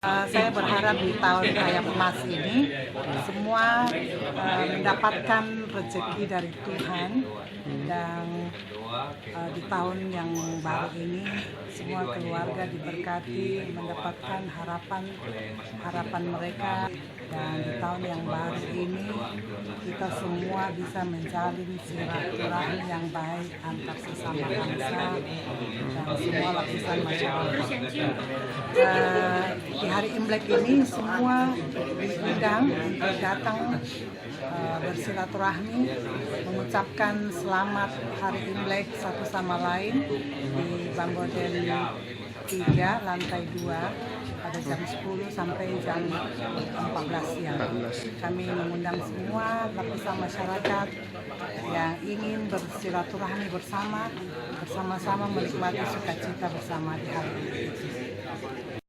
Saya berharap di tahun raya emas ini semua mendapatkan rezeki dari Tuhan, dan di tahun yang baru ini semua keluarga diberkati mendapatkan harapan mereka, dan di tahun yang baru ini kita semua bisa menjalin silaturahmi yang baik antar sesama bangsa dan semua lapisan masyarakat. Di hari Imlek ini semua diundang untuk datang bersilaturahmi, mengucapkan selamat hari Imlek satu sama lain di Banggoden 3 lantai 2 pada jam 10 sampai jam 14 siang. Kami mengundang semua lapisan masyarakat yang ingin bersilaturahmi bersama-sama menikmati sukacita bersama di hari ini.